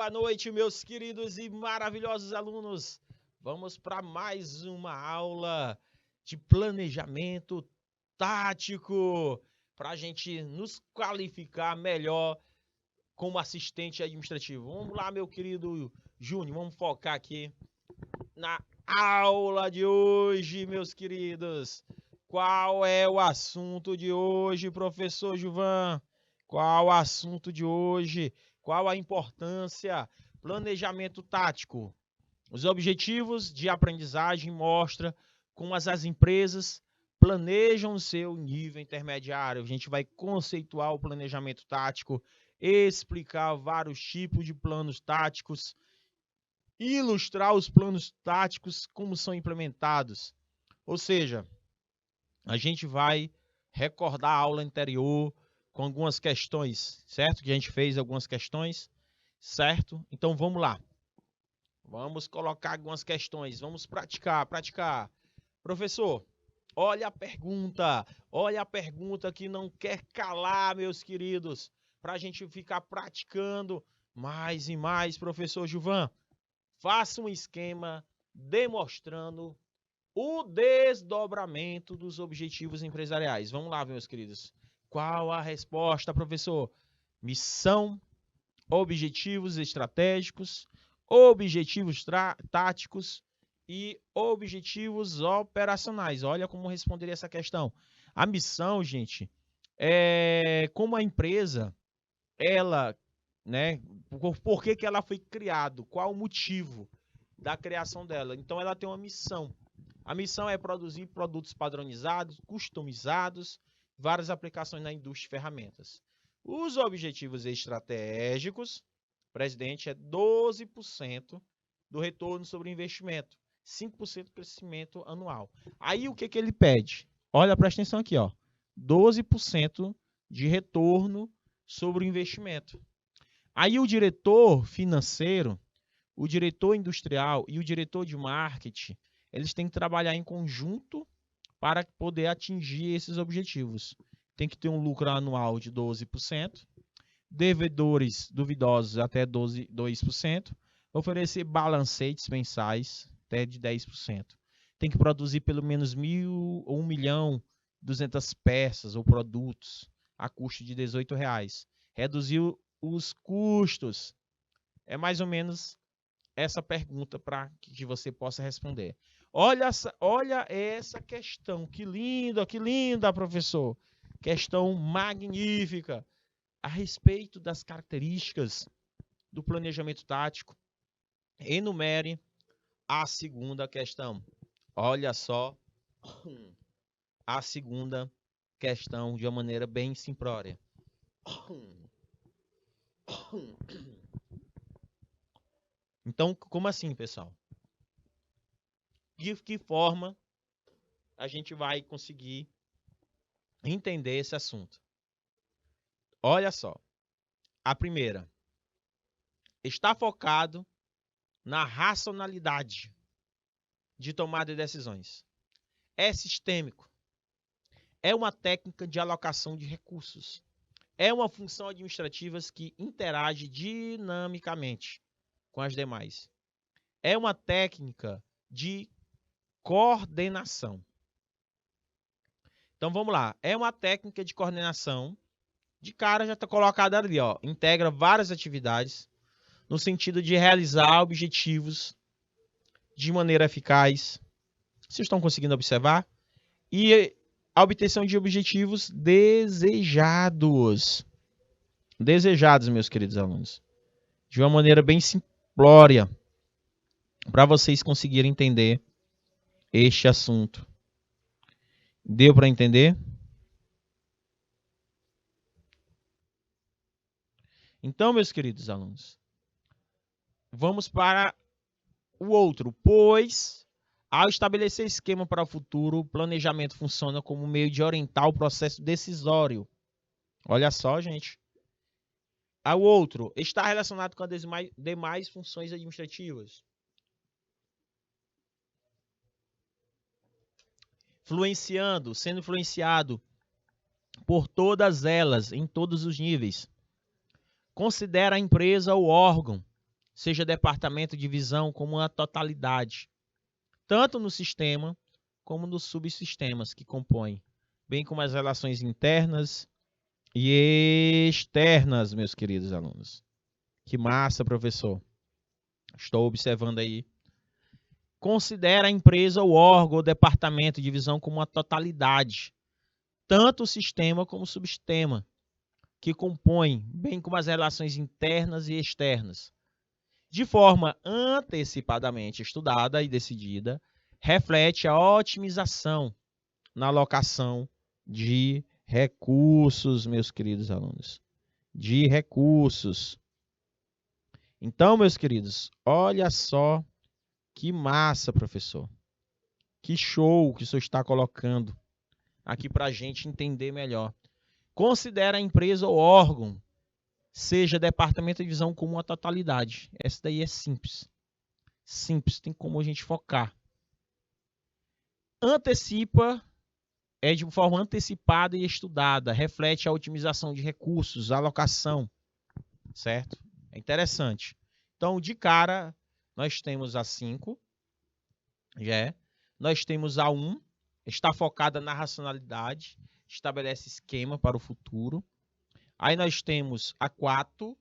Boa noite, meus queridos e maravilhosos alunos. Vamos para mais uma aula de planejamento tático para a gente nos qualificar melhor como assistente administrativo. Vamos lá, meu querido Júnior, vamos focar aqui na aula de hoje, meus queridos. Qual é o assunto de hoje, professor Gilvan? Qual o assunto de hoje? Qual a importância? Planejamento tático. Os objetivos de aprendizagem mostram como as empresas planejam o seu nível intermediário. A gente vai conceituar o planejamento tático, explicar vários tipos de planos táticos, ilustrar os planos táticos, como são implementados. Ou seja, a gente vai recordar a aula anterior com algumas questões, certo? Que a gente fez algumas questões, certo? Então vamos lá. Vamos colocar algumas questões, vamos praticar. Professor, olha a pergunta que não quer calar, meus queridos, para a gente ficar praticando mais e mais, professor Gilvan. Faça um esquema demonstrando o desdobramento dos objetivos empresariais. Vamos lá, meus queridos. Qual a resposta, professor? Missão, objetivos estratégicos, objetivos táticos e objetivos operacionais. Olha como responderia essa questão. A missão, gente, é como a empresa, ela, né, por que ela foi criada? Qual o motivo da criação dela? Então, ela tem uma missão. A missão é produzir produtos padronizados, customizados, várias aplicações na indústria de ferramentas. Os objetivos estratégicos, presidente, é 12% do retorno sobre investimento, 5% de crescimento anual. Aí o que ele pede? Olha, presta atenção aqui, ó. 12% de retorno sobre o investimento. Aí o diretor financeiro, o diretor industrial e o diretor de marketing, eles têm que trabalhar em conjunto para poder atingir esses objetivos. Tem que ter um lucro anual de 12%, devedores duvidosos até 2%, oferecer balancetes mensais até de 10%. Tem que produzir pelo menos 1.000 ou 1.200.000 peças ou produtos a custo de R$18. Reduzir os custos. É mais ou menos essa pergunta para que você possa responder. Olha essa questão, que linda, professor. Questão magnífica a respeito das características do planejamento tático. Enumere a segunda questão. Olha só a segunda questão de uma maneira bem simplória. Então, como assim, pessoal? De que forma a gente vai conseguir entender esse assunto? Olha só. A primeira. Está focado na racionalidade de tomada de decisões. É sistêmico. É uma técnica de alocação de recursos. É uma função administrativa que interage dinamicamente com as demais. É uma técnica de coordenação. Então vamos lá. É uma técnica de coordenação. De cara já está colocada ali, ó. Integra várias atividades no sentido de realizar objetivos de maneira eficaz. Vocês estão conseguindo observar? E a obtenção de objetivos desejados. Desejados, meus queridos alunos. De uma maneira bem simplória, para vocês conseguirem entender este assunto. Deu para entender? Então, meus queridos alunos, vamos para o outro. Pois, ao estabelecer esquema para o futuro, o planejamento funciona como meio de orientar o processo decisório. Olha só, gente. O outro está relacionado com as demais funções administrativas. Sendo influenciado por todas elas, em todos os níveis. Considera a empresa o órgão seja departamento, divisão, como uma totalidade, tanto no sistema como nos subsistemas que compõem, bem como as relações internas e externas, meus queridos alunos. Que massa, professor. Estou observando aí. Considera a empresa, o órgão, o departamento, divisão como uma totalidade, tanto o sistema como o subsistema, que compõem, bem como as relações internas e externas. De forma antecipadamente estudada e decidida, reflete a otimização na alocação de recursos, meus queridos alunos. De recursos. Então, meus queridos, olha só que massa, professor. Que show que o senhor está colocando aqui para a gente entender melhor. Considera a empresa ou órgão, seja departamento ou divisão, como uma totalidade. Essa daí é simples. Simples, tem como a gente focar. Antecipa, é de forma antecipada e estudada, reflete a otimização de recursos, a alocação, certo? É interessante. Então, de cara, nós temos a 5, nós temos a 1, está focada na racionalidade, estabelece esquema para o futuro. Aí nós temos a 4,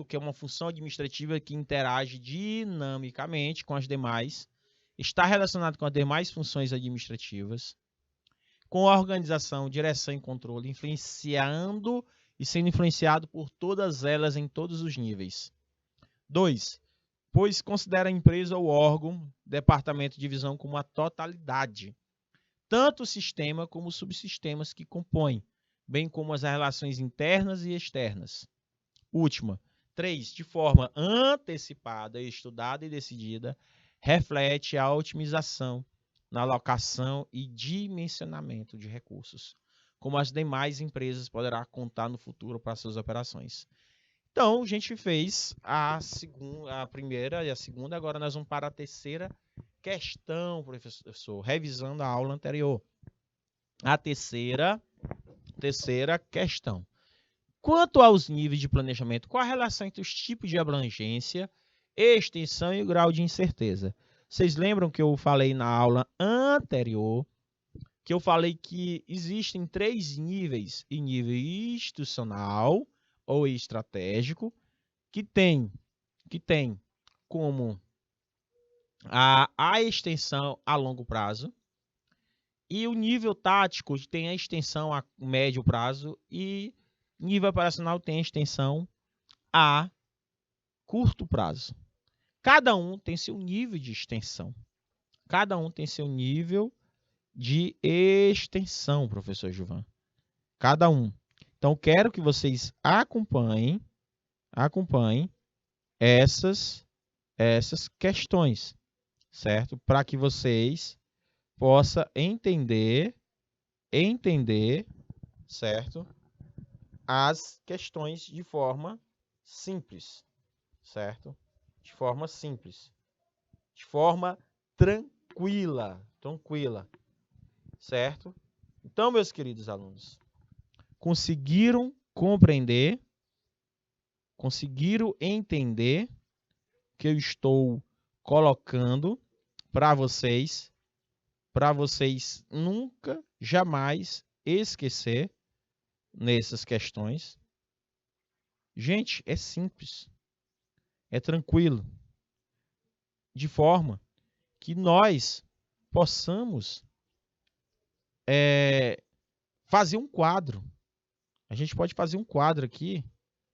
que é uma função administrativa que interage dinamicamente com as demais, está relacionado com as demais funções administrativas, com organização, direção e controle, influenciando e sendo influenciado por todas elas em todos os níveis. 2. Pois considera a empresa ou órgão, departamento, divisão como a totalidade, tanto o sistema como os subsistemas que compõem, bem como as relações internas e externas. Última. 3. De forma antecipada, estudada e decidida, reflete a otimização na alocação e dimensionamento de recursos, como as demais empresas poderá contar no futuro para suas operações. Então, a gente fez a primeira e a segunda, agora nós vamos para a terceira questão, professor, revisando a aula anterior. A terceira questão. Quanto aos níveis de planejamento, qual a relação entre os tipos de abrangência, extensão e o grau de incerteza? Vocês lembram que eu falei na aula anterior, que eu falei que existem 3 níveis, e nível institucional ou estratégico, que tem como a extensão a longo prazo, e o nível tático tem a extensão a médio prazo, e nível operacional tem a extensão a curto prazo. Cada um tem seu nível de extensão. Cada um tem seu nível de extensão, professor Gilvan. Cada um. Então, quero que vocês acompanhem essas questões, certo? Para que vocês possam entender, certo? As questões de forma simples, certo? De forma simples, de forma tranquila, certo? Então, meus queridos alunos, conseguiram compreender, conseguiram entender o que eu estou colocando para vocês nunca, jamais esquecer nessas questões. Gente, é simples, é tranquilo, de forma que nós possamos fazer um quadro. A gente pode fazer um quadro aqui,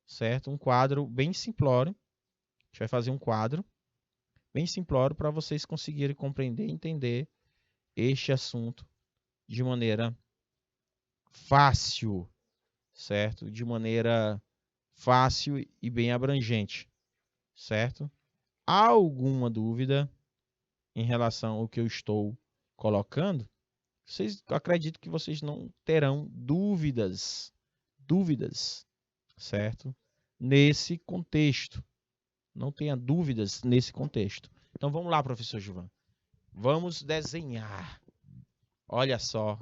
certo? Um quadro bem simplório. A gente vai fazer um quadro bem simplório para vocês conseguirem compreender e entender este assunto de maneira fácil, certo? De maneira fácil e bem abrangente, certo? Há alguma dúvida em relação ao que eu estou colocando? Acredito que vocês não terão dúvidas, certo? Nesse contexto. Não tenha dúvidas nesse contexto. Então vamos lá, professor Gilvan. Vamos desenhar. Olha só.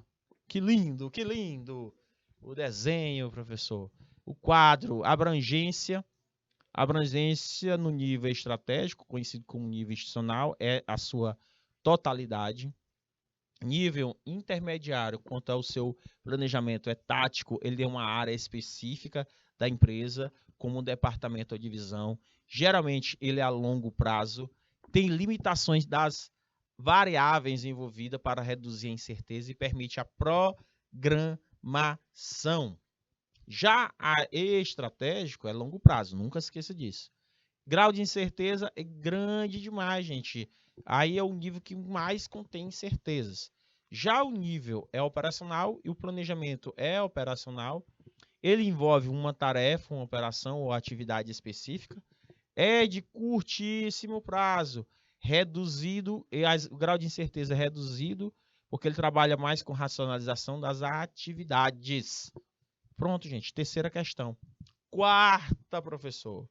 Que lindo, que lindo. O desenho, professor. O quadro, abrangência A abrangência no nível estratégico, conhecido como nível institucional, é a sua totalidade. Nível intermediário, quanto ao seu planejamento, é tático, ele é uma área específica da empresa, como um departamento ou divisão. Geralmente, ele é a longo prazo, tem limitações das variáveis envolvidas para reduzir a incerteza e permite a programação. Já a estratégico é longo prazo, nunca esqueça disso. Grau de incerteza é grande demais, gente. Aí é o nível que mais contém incertezas. Já o nível é operacional e o planejamento é operacional. Ele envolve uma tarefa, uma operação ou atividade específica. É de curtíssimo prazo, reduzido, e o grau de incerteza é reduzido, porque ele trabalha mais com racionalização das atividades. Pronto, gente. Terceira questão. Quarta, professor.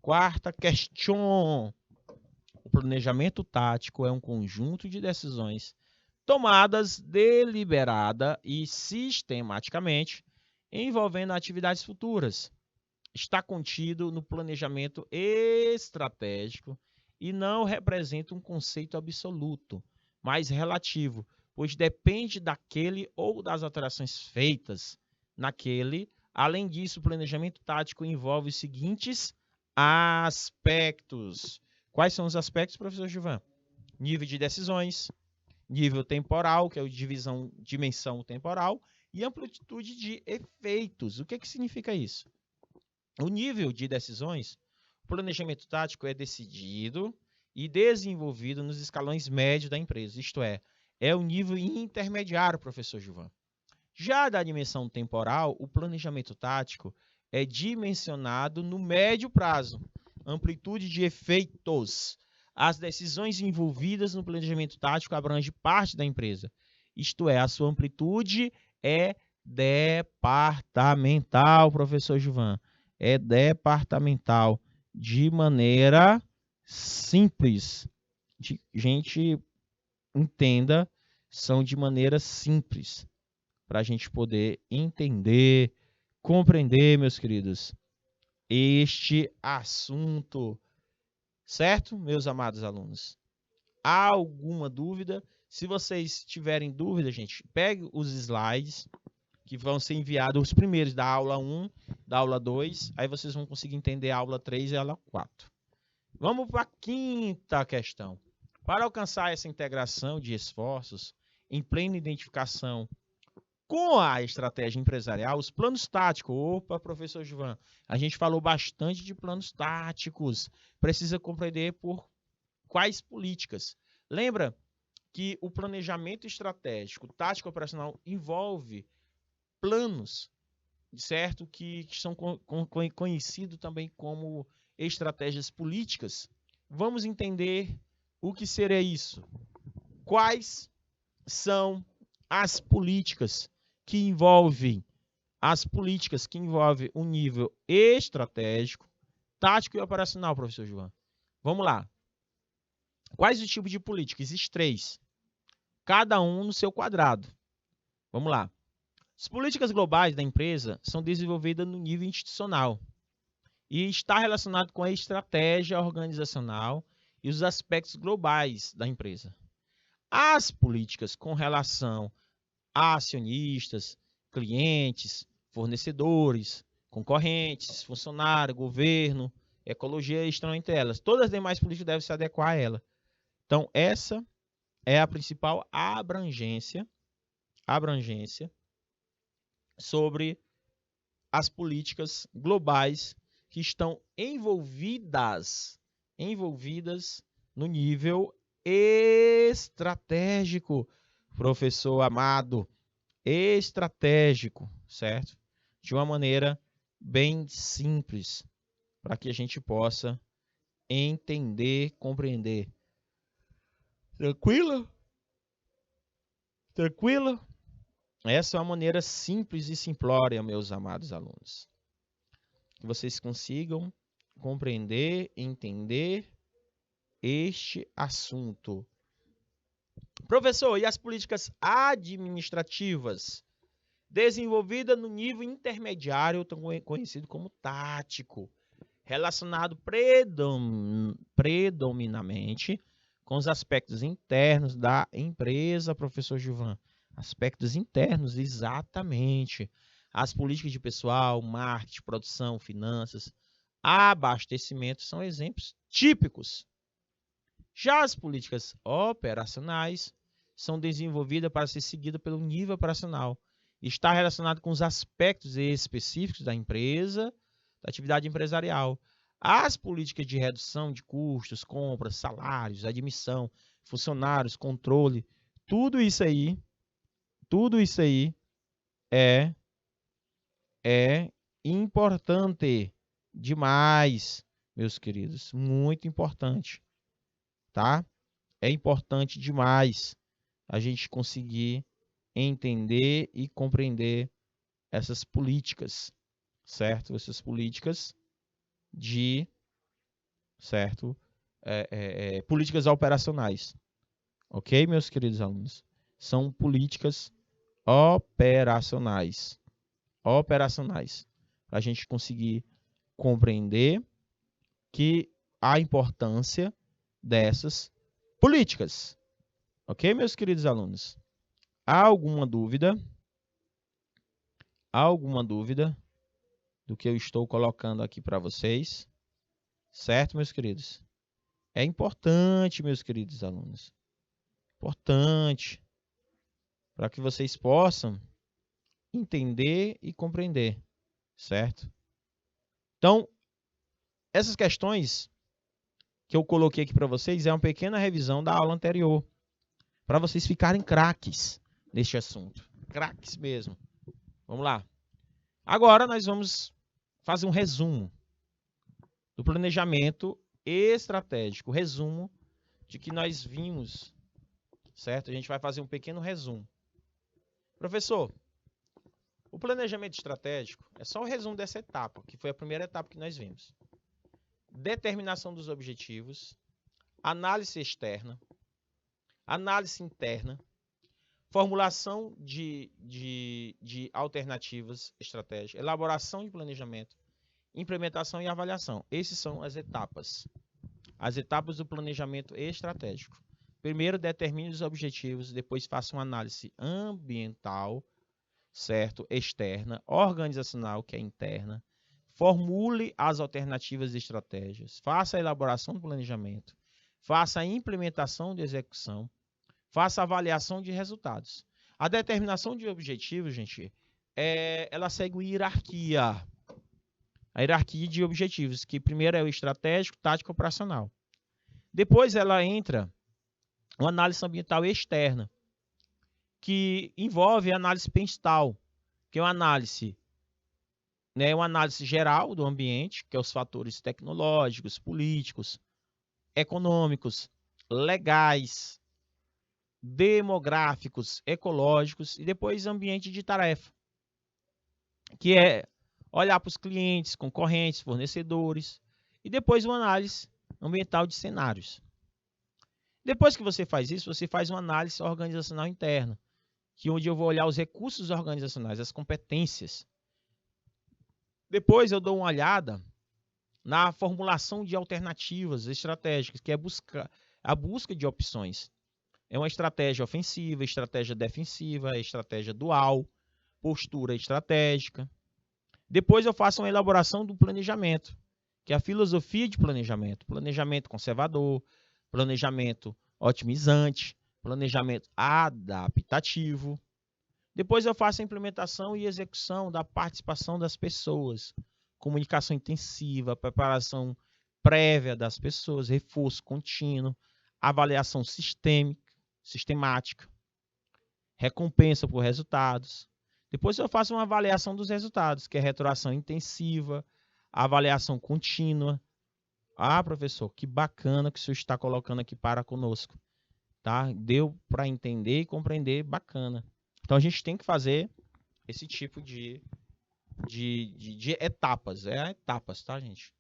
Quarta questão. O planejamento tático é um conjunto de decisões tomadas deliberada e sistematicamente envolvendo atividades futuras. Está contido no planejamento estratégico e não representa um conceito absoluto, mas relativo, pois depende daquele ou das alterações feitas naquele. Além disso, o planejamento tático envolve os seguintes aspectos. Quais são os aspectos, professor Gilvan? Nível de decisões, nível temporal, que é a dimensão temporal, e amplitude de efeitos. O que significa isso? O nível de decisões, o planejamento tático é decidido e desenvolvido nos escalões médios da empresa, isto é o nível intermediário, professor Gilvan. Já da dimensão temporal, o planejamento tático é dimensionado no médio prazo, amplitude de efeitos. As decisões envolvidas no planejamento tático abrangem parte da empresa, isto é, a sua amplitude é departamental, professor Gilvan. É departamental, de maneira simples. Gente, entenda, são de maneira simples, para a gente poder entender, compreender, meus queridos, este assunto. Certo, meus amados alunos? Há alguma dúvida? Se vocês tiverem dúvida, gente, pegue os slides que vão ser enviados, os primeiros da aula 1, da aula 2, aí vocês vão conseguir entender a aula 3 e a aula 4. Vamos para a quinta questão. Para alcançar essa integração de esforços em plena identificação com a estratégia empresarial, os planos táticos. Opa, professor Gilvan, a gente falou bastante de planos táticos. Precisa compreender por quais políticas. Lembra que o planejamento estratégico, tático operacional, envolve planos, certo? Que são conhecidos também como estratégias políticas. Vamos entender o que seria isso. Quais são as políticas que envolvem o nível estratégico, tático e operacional, professor João? Vamos lá. Quais os tipos de política? Existem 3. Cada um no seu quadrado. Vamos lá. As políticas globais da empresa são desenvolvidas no nível institucional e está relacionado com a estratégia organizacional e os aspectos globais da empresa. As políticas com relação a acionistas, clientes, fornecedores, concorrentes, funcionários, governo, ecologia estão entre elas. Todas as demais políticas devem se adequar a ela. Então, essa é a principal abrangência sobre as políticas globais que estão envolvidas no nível estratégico, professor amado, estratégico, certo? De uma maneira bem simples, para que a gente possa entender, compreender. Tranquilo? Tranquilo? Essa é uma maneira simples e simplória, meus amados alunos. Que vocês consigam compreender, entender este assunto. Professor, e as políticas administrativas desenvolvidas no nível intermediário, conhecido como tático? relacionado predominantemente com os aspectos internos da empresa, professor Gilvan. Aspectos internos, exatamente. As políticas de pessoal, marketing, produção, finanças, abastecimento são exemplos típicos. Já as políticas operacionais são desenvolvidas para ser seguidas pelo nível operacional. Está relacionado com os aspectos específicos da empresa, da atividade empresarial. As políticas de redução de custos, compras, salários, admissão, funcionários, controle, tudo isso aí é importante demais, meus queridos, muito importante, tá? É importante demais a gente conseguir entender e compreender essas políticas, certo? Essas políticas de, certo? Políticas operacionais, ok, meus queridos alunos? São políticas operacionais, para a gente conseguir compreender que a importância dessas políticas, ok, meus queridos alunos? Há alguma dúvida? Há alguma dúvida do que eu estou colocando aqui para vocês? Certo, meus queridos? É importante, meus queridos alunos. Importante para que vocês possam entender e compreender, certo? Então, essas questões que eu coloquei aqui para vocês é uma pequena revisão da aula anterior, para vocês ficarem craques neste assunto. Craques mesmo. Vamos lá. Agora nós vamos fazer um resumo do planejamento estratégico. Resumo de que nós vimos, certo? A gente vai fazer um pequeno resumo. Professor, o planejamento estratégico é só o resumo dessa etapa, que foi a primeira etapa que nós vimos. Determinação dos objetivos, análise externa, análise interna, formulação de alternativas estratégicas, elaboração de planejamento, implementação e avaliação. Essas são as etapas. As etapas do planejamento estratégico. Primeiro, determine os objetivos, depois faça uma análise ambiental, certo? Externa, organizacional, que é interna. Formule as alternativas e estratégias. Faça a elaboração do planejamento. Faça a implementação de execução. Faça a avaliação de resultados. A determinação de objetivos, gente, ela segue uma hierarquia. A hierarquia de objetivos, que primeiro é o estratégico, tático e operacional. Depois ela entra uma análise ambiental externa, que envolve a análise penstal, que é uma análise geral do ambiente, que é os fatores tecnológicos, políticos, econômicos, legais, demográficos, ecológicos, e depois ambiente de tarefa, que é olhar para os clientes, concorrentes, fornecedores, e depois uma análise ambiental de cenários. Depois que você faz isso, você faz uma análise organizacional interna, que onde eu vou olhar os recursos organizacionais, as competências. Depois eu dou uma olhada na formulação de alternativas estratégicas, que é a busca de opções. É uma estratégia ofensiva, estratégia defensiva, estratégia dual, postura estratégica. Depois eu faço uma elaboração do planejamento, que é a filosofia de planejamento. Planejamento conservador, planejamento otimizante, planejamento adaptativo. Depois eu faço a implementação e execução da participação das pessoas, comunicação intensiva, preparação prévia das pessoas, reforço contínuo, avaliação sistemática, recompensa por resultados. Depois eu faço uma avaliação dos resultados, que é retroação intensiva, avaliação contínua. Ah, professor, que bacana que o senhor está colocando aqui para conosco. Tá? Deu para entender e compreender, bacana. Então a gente tem que fazer esse tipo de etapas. Etapas, tá, gente?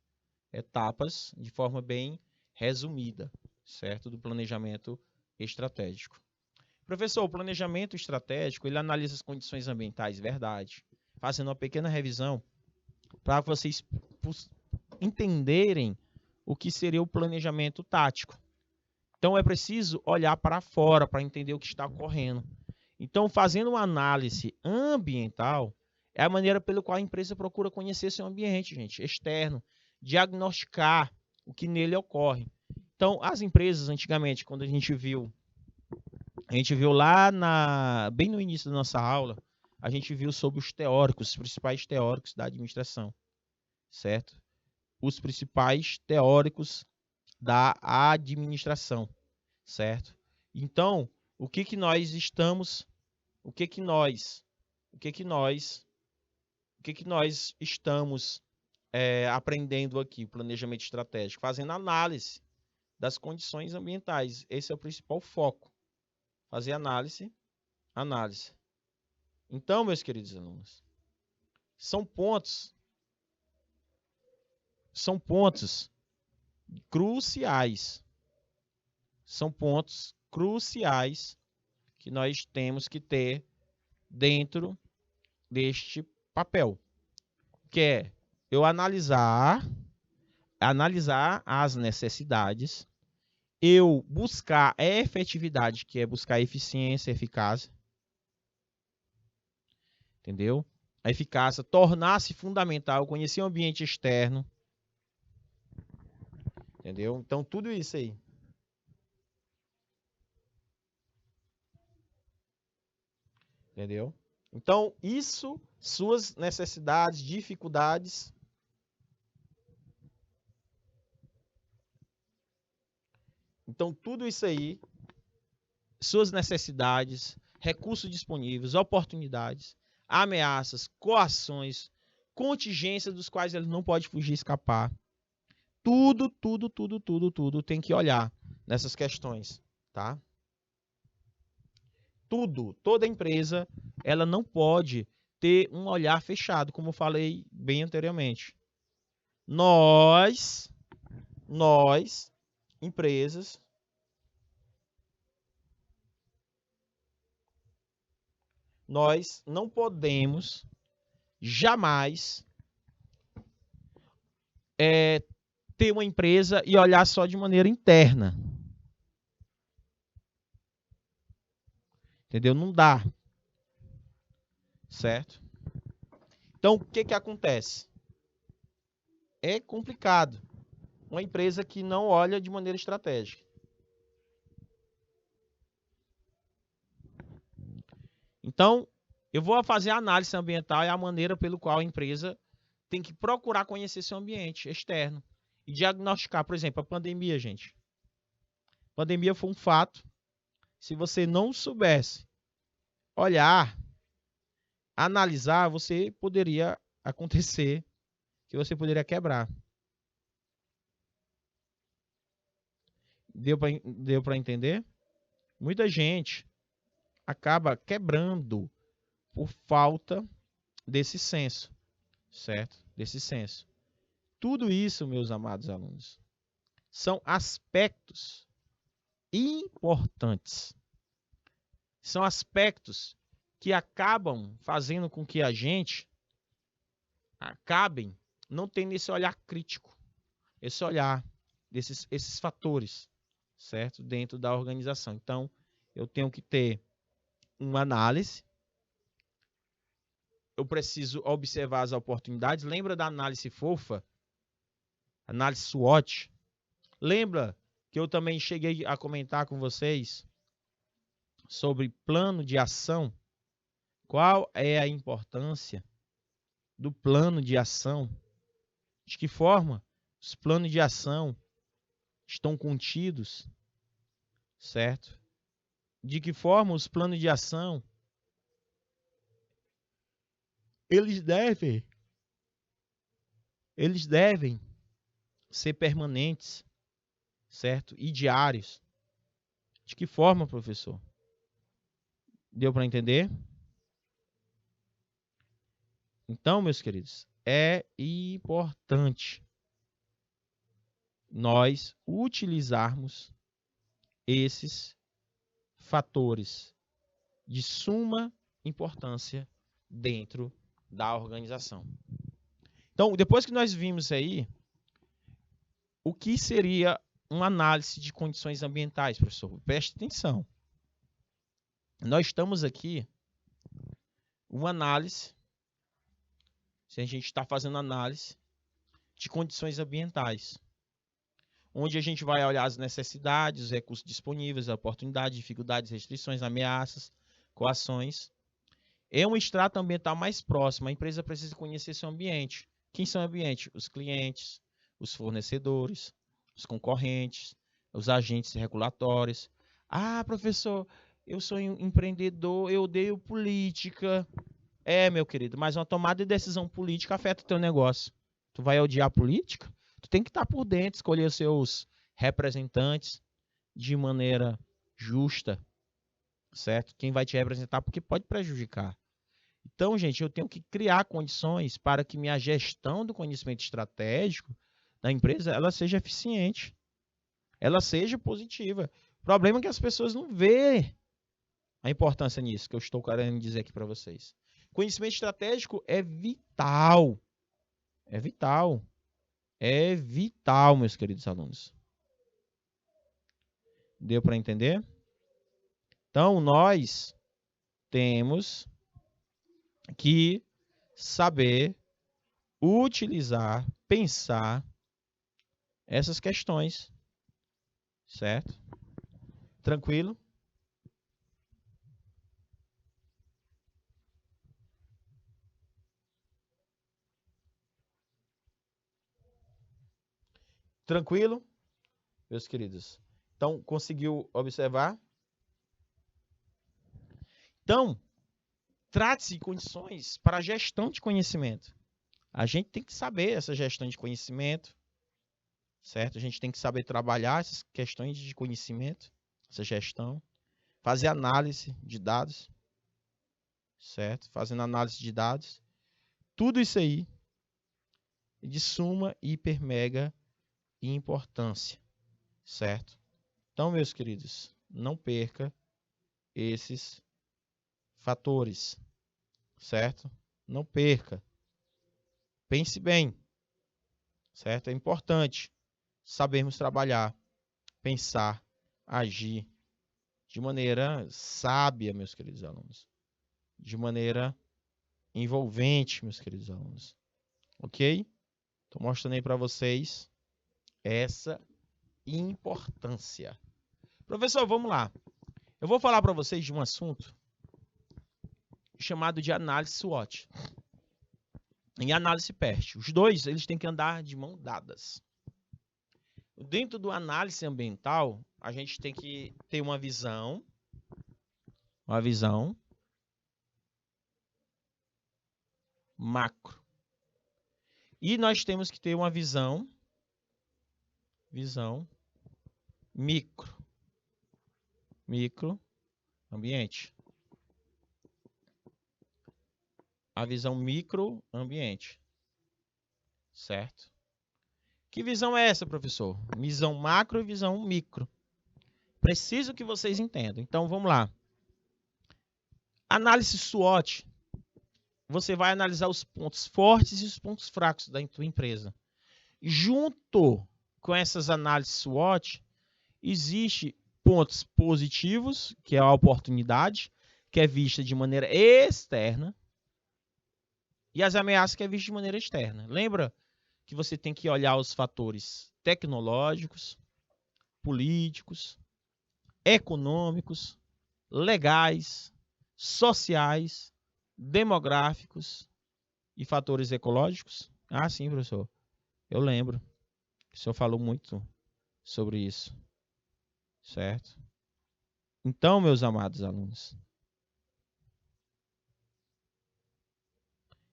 Etapas de forma bem resumida, certo? Do planejamento estratégico. Professor, o planejamento estratégico, ele analisa as condições ambientais, verdade. Fazendo uma pequena revisão para vocês entenderem o que seria o planejamento tático. Então, é preciso olhar para fora para entender o que está ocorrendo. Então, fazendo uma análise ambiental, é a maneira pela qual a empresa procura conhecer seu ambiente, gente, externo, diagnosticar o que nele ocorre. Então, as empresas, antigamente, quando a gente viu lá bem no início da nossa aula, a gente viu sobre os teóricos, os principais teóricos da administração, certo? Os principais teóricos da administração, certo? Então, o que nós estamos aprendendo aqui, planejamento estratégico, fazendo análise das condições ambientais. Esse é o principal foco. Fazer análise. Então, meus queridos alunos, são pontos cruciais. São pontos cruciais que nós temos que ter dentro deste papel, que é eu analisar as necessidades, eu buscar a efetividade, que é buscar eficiência, eficácia, entendeu? A eficácia, tornar-se fundamental, conhecer o ambiente externo, entendeu? Então, tudo isso aí. Entendeu? Então, isso, suas necessidades, dificuldades. Então, tudo isso aí, suas necessidades, recursos disponíveis, oportunidades, ameaças, coações, contingências dos quais ele não pode fugir e escapar. Tudo tem que olhar nessas questões, tá? Toda empresa, ela não pode ter um olhar fechado, como eu falei bem anteriormente. Nós, empresas, nós não podemos jamais ter uma empresa e olhar só de maneira interna. Entendeu? Não dá. Certo? Então, o que acontece? É complicado. Uma empresa que não olha de maneira estratégica. Então, eu vou fazer a análise ambiental e a maneira pelo qual a empresa tem que procurar conhecer seu ambiente externo e diagnosticar, por exemplo, a pandemia, gente. A pandemia foi um fato. Se você não soubesse olhar, analisar, você poderia acontecer que você poderia quebrar. Deu para entender? Muita gente acaba quebrando por falta desse senso, certo? Desse senso. Tudo isso, meus amados alunos, são aspectos importantes. São aspectos que acabam fazendo com que a gente acabem não tendo esse olhar crítico, esse olhar esses fatores, certo? Dentro da organização. Então, eu tenho que ter uma análise, eu preciso observar as oportunidades. Lembra da análise fofa? Análise SWOT? Lembra que eu também cheguei a comentar com vocês sobre plano de ação? Qual é a importância do plano de ação? De que forma os planos de ação estão contidos, certo? De que forma os planos de ação eles devem ser permanentes, certo? E diários. De que forma, professor? Deu para entender? Então, meus queridos, é importante nós utilizarmos esses fatores de suma importância dentro da organização. Então, depois que nós vimos aí o que seria uma análise de condições ambientais, professor? Preste atenção. Nós estamos aqui, uma análise, se a gente está fazendo análise de condições ambientais, onde a gente vai olhar as necessidades, os recursos disponíveis, a oportunidade, dificuldades, restrições, ameaças, coações. É um extrato ambiental mais próximo. A empresa precisa conhecer seu ambiente. Quem são o ambiente? Os clientes, os fornecedores, os concorrentes, os agentes regulatórios. Ah, professor, eu sou empreendedor, eu odeio política. É, meu querido, mas uma tomada de decisão política afeta o teu negócio. Tu vai odiar a política? Tu tem que estar por dentro, escolher os seus representantes de maneira justa, certo? Quem vai te representar, porque pode prejudicar. Então, gente, eu tenho que criar condições para que minha gestão do conhecimento estratégico da empresa ela seja eficiente, ela seja positiva. O problema é que as pessoas não vê a importância nisso que eu estou querendo dizer aqui para vocês. Conhecimento estratégico é vital. É vital. É vital, meus queridos alunos. Deu para entender? Então, nós temos que saber utilizar, pensar essas questões, certo? Tranquilo? Tranquilo, meus queridos? Então, conseguiu observar? Então, trate-se de condições para a gestão de conhecimento. A gente tem que saber essa gestão de conhecimento, certo? A gente tem que saber trabalhar essas questões de conhecimento, essa gestão, fazer análise de dados, certo? Fazendo análise de dados. Tudo isso aí é de suma, hiper, mega importância, certo? Então, meus queridos, não perca esses fatores, certo? Não perca. Pense bem, certo? É importante sabermos trabalhar, pensar, agir de maneira sábia, meus queridos alunos. De maneira envolvente, meus queridos alunos. Ok? Estou mostrando aí para vocês essa importância. Professor, vamos lá. Eu vou falar para vocês de um assunto chamado de análise SWOT e análise PERT. Os dois, eles têm que andar de mão dadas. Dentro do análise ambiental, a gente tem que ter uma visão macro. E nós temos que ter uma visão micro ambiente. A visão micro ambiente. Certo? Que visão é essa, professor? Visão macro e visão micro. Preciso que vocês entendam. Então, vamos lá. Análise SWOT. Você vai analisar os pontos fortes e os pontos fracos da tua empresa. Junto com essas análises SWOT, existe pontos positivos, que é a oportunidade, que é vista de maneira externa, e as ameaças, que é vista de maneira externa. Lembra que você tem que olhar os fatores tecnológicos, políticos, econômicos, legais, sociais, demográficos e fatores ecológicos? Ah, sim, professor. Eu lembro. O senhor falou muito sobre isso. Certo? Então, meus amados alunos.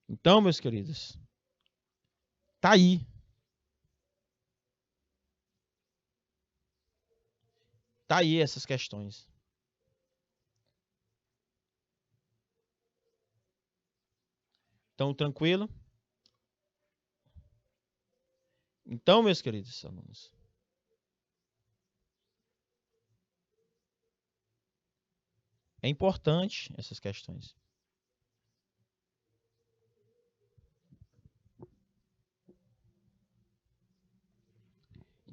Então, meus queridos. Tá aí. Tá aí essas questões. Então, tranquilo? Então, meus queridos alunos. É importante essas questões.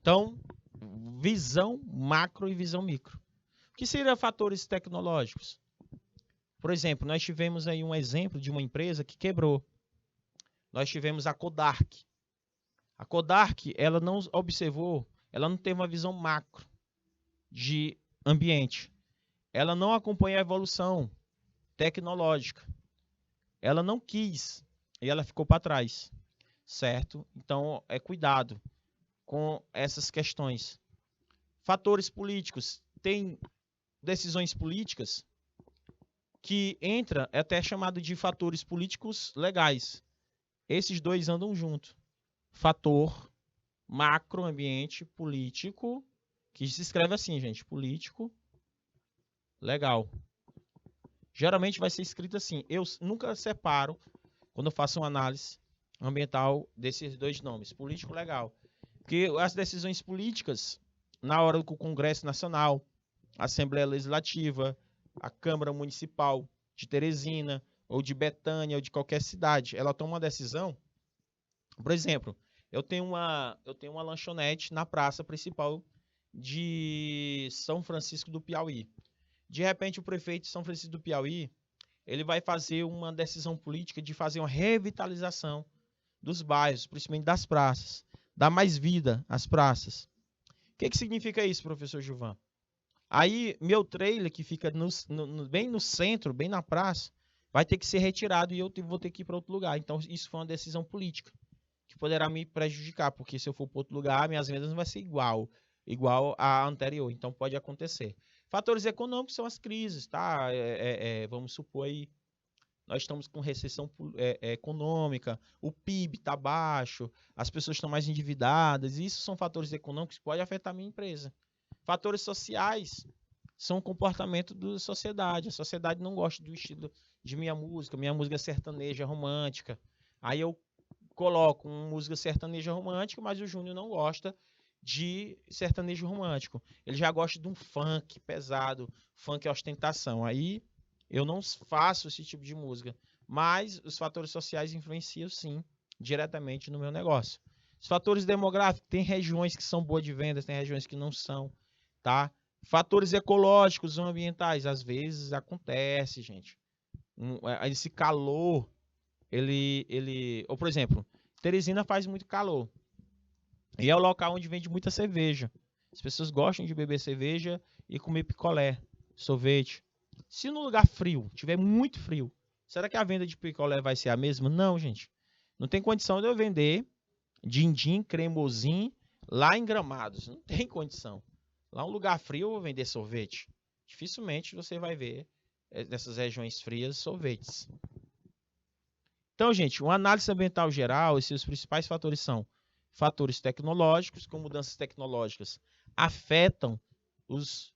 Então, visão macro e visão micro. O que seriam fatores tecnológicos? Por exemplo, nós tivemos aí um exemplo de uma empresa que quebrou. Nós tivemos a Kodak. A Kodak, ela não observou, ela não teve uma visão macro de ambiente. Ela não acompanhou a evolução tecnológica. Ela não quis e ela ficou para trás, certo? Então, cuidado com essas questões. Fatores políticos. Tem decisões políticas que entra, é até chamado de fatores políticos legais. Esses dois andam junto. Fator macroambiente político, que se escreve assim, gente, político legal. Geralmente vai ser escrito assim. Eu nunca separo, quando eu faço uma análise ambiental, desses dois nomes, político legal. Porque as decisões políticas, na hora que o Congresso Nacional, a Assembleia Legislativa, a Câmara Municipal de Teresina, ou de Betânia, ou de qualquer cidade, ela toma uma decisão. Por exemplo, eu tenho uma lanchonete na praça principal de São Francisco do Piauí. De repente, o prefeito de São Francisco do Piauí, ele vai fazer uma decisão política de fazer uma revitalização dos bairros, principalmente das praças, dar mais vida às praças. O que significa isso, professor Gilvan? Aí, meu trailer, que fica bem no centro, bem na praça, vai ter que ser retirado e eu vou ter que ir para outro lugar. Então, isso foi uma decisão política que poderá me prejudicar, porque se eu for para outro lugar, minhas vendas não vai ser igual à anterior. Então, pode acontecer. Fatores econômicos são as crises, tá? Vamos supor aí, nós estamos com recessão econômica, o PIB está baixo, as pessoas estão mais endividadas, isso são fatores econômicos que podem afetar a minha empresa. Fatores sociais são o comportamento da sociedade. A sociedade não gosta do estilo de minha música é sertaneja romântica. Aí eu coloco uma música sertaneja romântica, mas o Júnior não gosta de sertanejo romântico. Ele já gosta de um funk pesado, funk ostentação. Aí eu não faço esse tipo de música. Mas os fatores sociais influenciam, sim, diretamente no meu negócio. Os fatores demográficos, tem regiões que são boas de vendas, tem regiões que não são, tá? Fatores ecológicos ou ambientais, às vezes acontece, gente. Esse calor, ou por exemplo, Teresina faz muito calor. E é o local onde vende muita cerveja. As pessoas gostam de beber cerveja e comer picolé, sorvete. Se no lugar frio, tiver muito frio, será que a venda de picolé vai ser a mesma? Não, gente. Não tem condição de eu vender din-din, cremosinho lá em Gramados. Não tem condição. Lá um lugar frio eu vou vender sorvete. Dificilmente você vai ver nessas regiões frias sorvetes. Então, gente, uma análise ambiental geral e seus principais fatores são fatores tecnológicos, como mudanças tecnológicas afetam os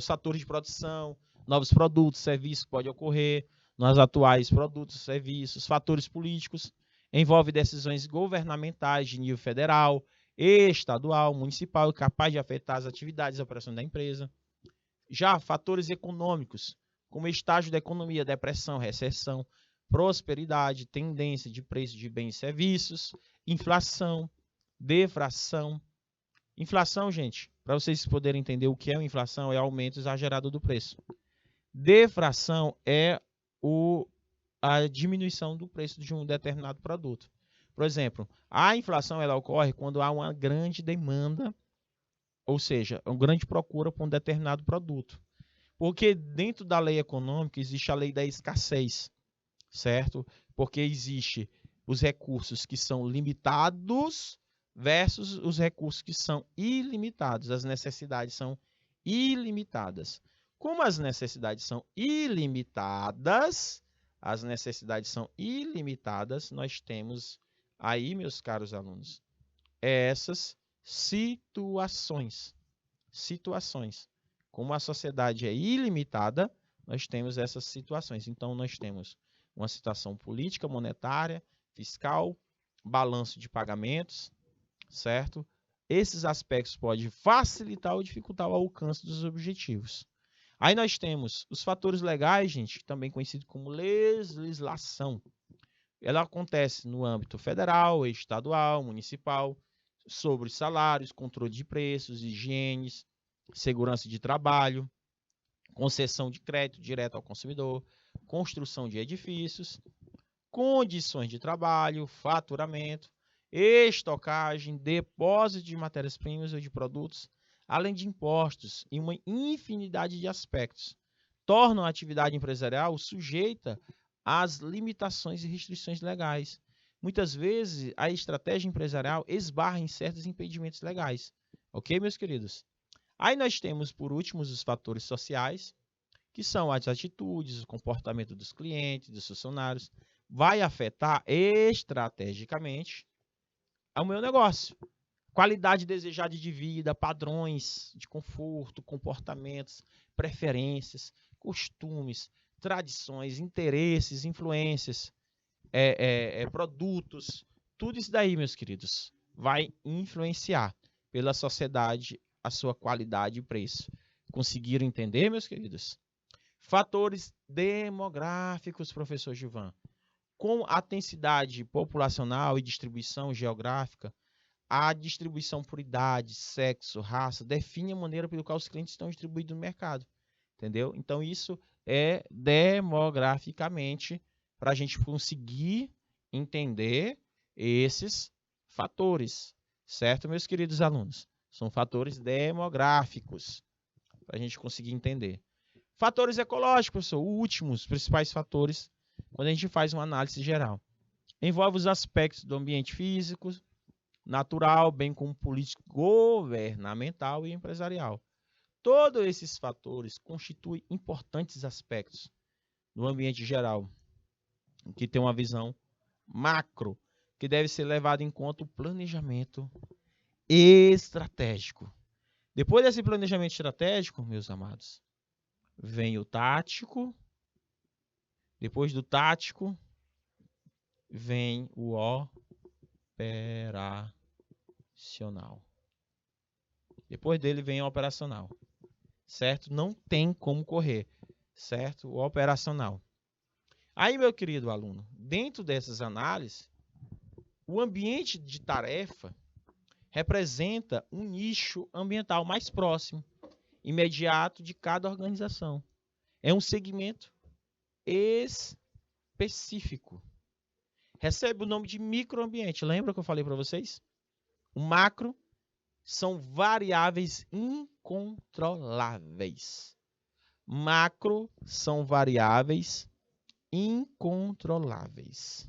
fatores de produção, novos produtos, serviços que podem ocorrer nos atuais produtos, serviços, fatores políticos, envolve decisões governamentais de nível federal, estadual, municipal, capaz de afetar as atividades e operações da empresa. Já fatores econômicos, como estágio da economia, depressão, recessão, prosperidade, tendência de preço de bens e serviços, inflação, deflação. Inflação, gente, para vocês poderem entender o que é uma inflação, é aumento exagerado do preço. Deflação é a diminuição do preço de um determinado produto. Por exemplo, a inflação ela ocorre quando há uma grande demanda, ou seja, uma grande procura por um determinado produto. Porque dentro da lei econômica existe a lei da escassez, certo? Porque existe os recursos que são limitados versus os recursos que são ilimitados. As necessidades são ilimitadas. Como as necessidades são ilimitadas, nós temos aí, meus caros alunos, essas situações. Como a sociedade é ilimitada, nós temos essas situações. Então, nós temos uma situação política, monetária, fiscal, balanço de pagamentos, certo? Esses aspectos podem facilitar ou dificultar o alcance dos objetivos. Aí nós temos os fatores legais, gente, também conhecido como legislação. Ela acontece no âmbito federal, estadual, municipal. sobre salários, controle de preços, higiene, segurança de trabalho, concessão de crédito direto ao consumidor, construção de edifícios, condições de trabalho, faturamento, estocagem, depósito de matérias-primas ou de produtos, além de impostos e uma infinidade de aspectos, tornam a atividade empresarial sujeita às limitações e restrições legais. Muitas vezes, a estratégia empresarial esbarra em certos impedimentos legais. Ok, meus queridos? Aí nós temos, por último, os fatores sociais, que são as atitudes, o comportamento dos clientes, dos funcionários, vai afetar estrategicamente o meu negócio. Qualidade desejada de vida, padrões de conforto, comportamentos, preferências, costumes, tradições, interesses, influências, produtos, tudo isso daí, meus queridos, vai influenciar pela sociedade a sua qualidade e preço. Conseguiram entender, meus queridos? Fatores demográficos, professor Gilvan. Com a densidade populacional e distribuição geográfica, a distribuição por idade, sexo, raça, define a maneira pela qual os clientes estão distribuídos no mercado. Entendeu? Então, isso é demograficamente para a gente conseguir entender esses fatores. Certo, meus queridos alunos? São fatores demográficos para a gente conseguir entender. Fatores ecológicos, professor, o último, os principais fatores, quando a gente faz uma análise geral. Envolve os aspectos do ambiente físico, natural, bem como político, governamental e empresarial. Todos esses fatores constituem importantes aspectos do ambiente geral, que tem uma visão macro, que deve ser levado em conta o planejamento estratégico. Depois desse planejamento estratégico, meus amados, vem o tático. Depois do tático, vem o operacional. Depois dele vem o operacional. Certo? Não tem como correr. Certo? O operacional. Aí, meu querido aluno, dentro dessas análises, o ambiente de tarefa representa um nicho ambiental mais próximo, imediato de cada organização. É um segmento específico. Recebe o nome de microambiente. Lembra que eu falei para vocês? O macro são variáveis incontroláveis. Macro são variáveis incontroláveis.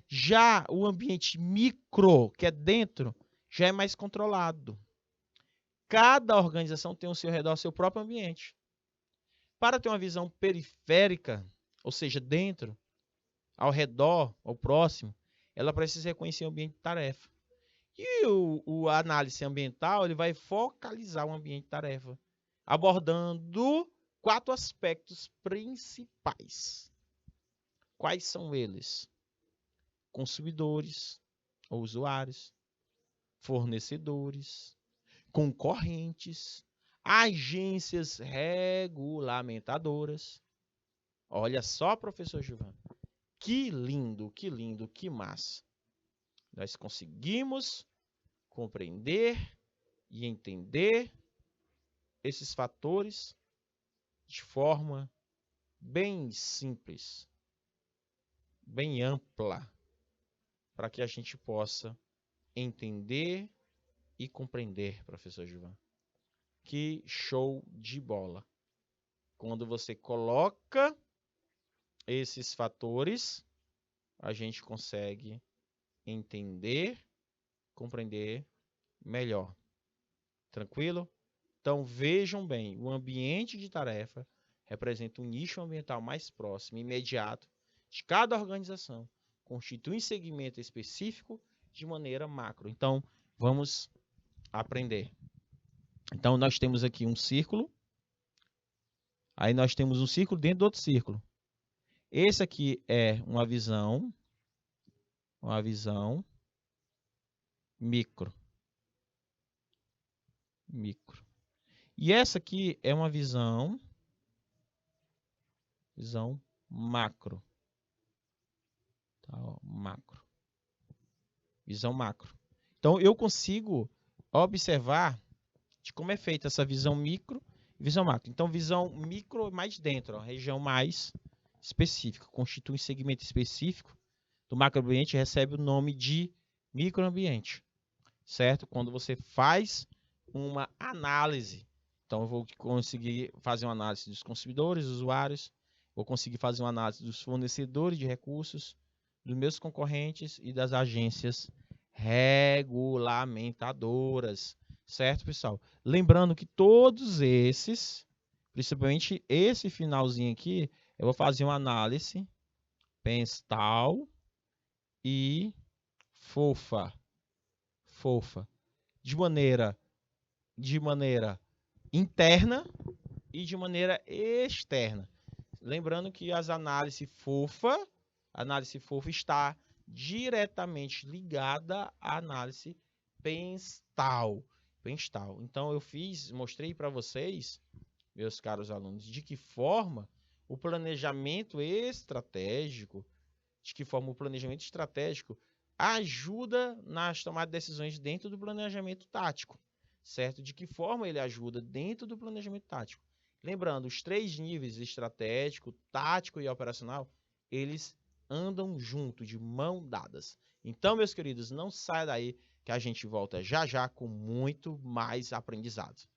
Já o ambiente micro, que é dentro, já é mais controlado. Cada organização tem ao seu redor seu próprio ambiente. Para ter uma visão periférica, ou seja, dentro, ao redor, ao próximo, ela precisa reconhecer o ambiente de tarefa. E o análise ambiental ele vai focalizar o ambiente de tarefa, abordando 4 aspectos principais. Quais são eles? Consumidores ou usuários, fornecedores, concorrentes, agências regulamentadoras. Olha só, professor Gilvan. Que lindo, que massa. Nós conseguimos compreender e entender esses fatores de forma bem simples, bem ampla, para que a gente possa entender e compreender, professor Gilvan. Que show de bola. Quando você coloca esses fatores, a gente consegue entender, compreender melhor. Tranquilo? Então vejam bem, o ambiente de tarefa representa um nicho ambiental mais próximo, imediato, de cada organização, constitui um segmento específico de maneira macro. Então, vamos aprender. Então, nós temos aqui um círculo, aí nós temos um círculo dentro do outro círculo. Esse aqui é uma visão micro. E essa aqui é uma visão macro. Tá, ó, macro. Visão macro. Então, eu consigo observar de como é feita essa visão micro e visão macro. Então, visão micro mais dentro, ó, região mais específica, constitui um segmento específico do macroambiente, recebe o nome de microambiente, certo? Quando você faz uma análise, então eu vou conseguir fazer uma análise dos consumidores, dos usuários, vou conseguir fazer uma análise dos fornecedores de recursos, dos meus concorrentes e das agências regulamentadoras, certo, pessoal? Lembrando que todos esses, principalmente esse finalzinho aqui, eu vou fazer uma análise penstal e fofa, de maneira interna e de maneira externa. Lembrando que a análise fofa está diretamente ligada à análise penstal. Então eu mostrei para vocês, meus caros alunos, de que forma o planejamento estratégico, ajuda nas tomadas de decisões dentro do planejamento tático, certo? De que forma ele ajuda dentro do planejamento tático. Lembrando, os 3 níveis, estratégico, tático e operacional, eles andam junto, de mão dadas. Então, meus queridos, não saia daí que a gente volta já já com muito mais aprendizado.